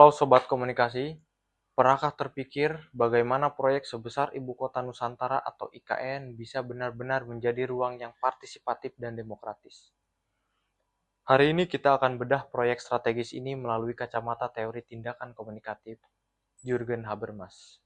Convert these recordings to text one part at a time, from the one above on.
Halo Sobat Komunikasi, pernahkah terpikir bagaimana proyek sebesar Ibu Kota Nusantara atau IKN bisa benar-benar menjadi ruang yang partisipatif dan demokratis? Hari ini kita akan bedah proyek strategis ini melalui kacamata teori tindakan komunikatif Jürgen Habermas.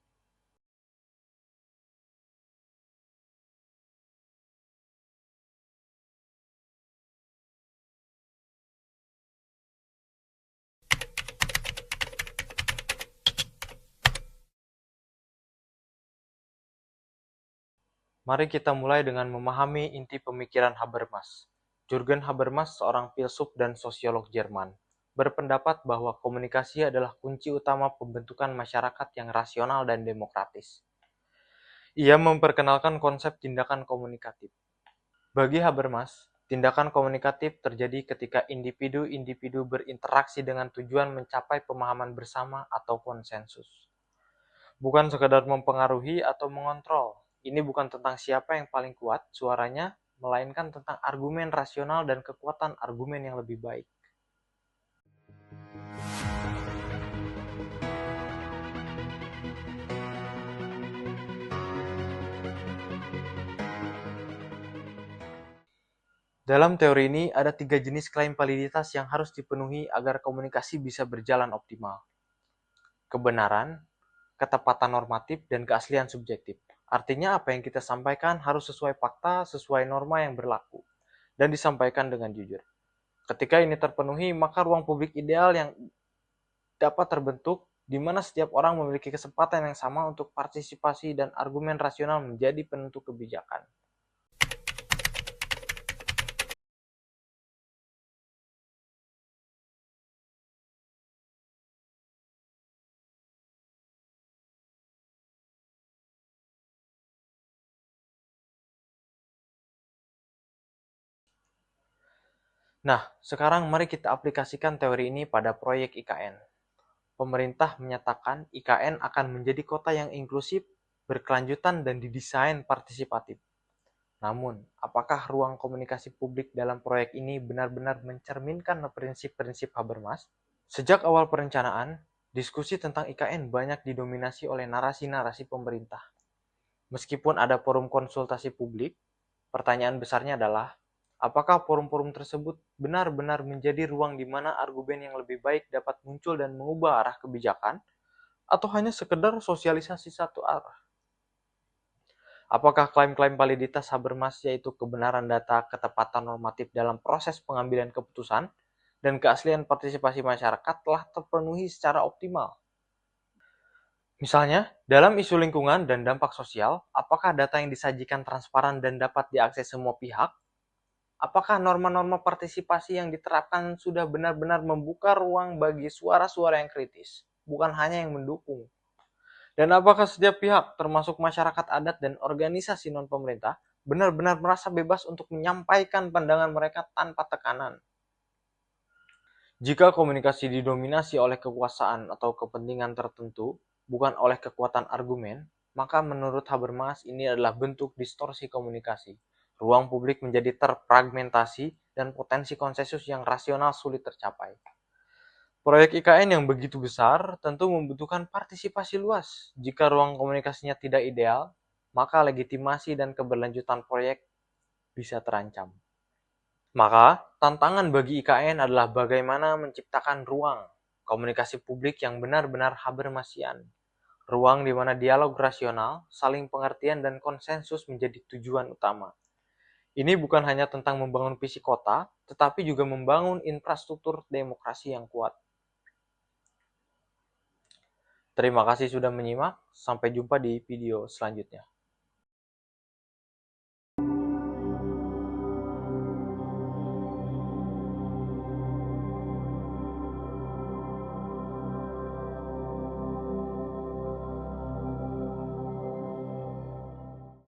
Mari kita mulai dengan memahami inti pemikiran Habermas. Jürgen Habermas, seorang filsuf dan sosiolog Jerman, berpendapat bahwa komunikasi adalah kunci utama pembentukan masyarakat yang rasional dan demokratis. Ia memperkenalkan konsep tindakan komunikatif. Bagi Habermas, tindakan komunikatif terjadi ketika individu-individu berinteraksi dengan tujuan mencapai pemahaman bersama atau konsensus. Bukan sekadar mempengaruhi atau mengontrol. Ini bukan tentang siapa yang paling kuat suaranya, melainkan tentang argumen rasional dan kekuatan argumen yang lebih baik. Dalam teori ini, ada 3 jenis klaim validitas yang harus dipenuhi agar komunikasi bisa berjalan optimal. Kebenaran, ketepatan normatif, dan keaslian subjektif. Artinya apa yang kita sampaikan harus sesuai fakta, sesuai norma yang berlaku, dan disampaikan dengan jujur. Ketika ini terpenuhi, maka ruang publik ideal yang dapat terbentuk di mana setiap orang memiliki kesempatan yang sama untuk partisipasi dan argumen rasional menjadi penentu kebijakan. Nah, sekarang mari kita aplikasikan teori ini pada proyek IKN. Pemerintah menyatakan IKN akan menjadi kota yang inklusif, berkelanjutan, dan didesain partisipatif. Namun, apakah ruang komunikasi publik dalam proyek ini benar-benar mencerminkan prinsip-prinsip Habermas? Sejak awal perencanaan, diskusi tentang IKN banyak didominasi oleh narasi-narasi pemerintah. Meskipun ada forum konsultasi publik, pertanyaan besarnya adalah, apakah forum-forum tersebut benar-benar menjadi ruang di mana argumen yang lebih baik dapat muncul dan mengubah arah kebijakan, atau hanya sekedar sosialisasi satu arah? Apakah klaim-klaim validitas Habermas, yaitu kebenaran data, ketepatan normatif dalam proses pengambilan keputusan, dan keaslian partisipasi masyarakat telah terpenuhi secara optimal? Misalnya, dalam isu lingkungan dan dampak sosial, apakah data yang disajikan transparan dan dapat diakses semua pihak? Apakah norma-norma partisipasi yang diterapkan sudah benar-benar membuka ruang bagi suara-suara yang kritis, bukan hanya yang mendukung? Dan apakah setiap pihak, termasuk masyarakat adat dan organisasi non-pemerintah, benar-benar merasa bebas untuk menyampaikan pandangan mereka tanpa tekanan? Jika komunikasi didominasi oleh kekuasaan atau kepentingan tertentu, bukan oleh kekuatan argumen, maka menurut Habermas ini adalah bentuk distorsi komunikasi. Ruang publik menjadi terfragmentasi dan potensi konsensus yang rasional sulit tercapai. Proyek IKN yang begitu besar tentu membutuhkan partisipasi luas. Jika ruang komunikasinya tidak ideal, maka legitimasi dan keberlanjutan proyek bisa terancam. Maka, tantangan bagi IKN adalah bagaimana menciptakan ruang komunikasi publik yang benar-benar Habermasian. Ruang di mana dialog rasional, saling pengertian, dan konsensus menjadi tujuan utama. Ini bukan hanya tentang membangun visi kota, tetapi juga membangun infrastruktur demokrasi yang kuat. Terima kasih sudah menyimak, sampai jumpa di video selanjutnya.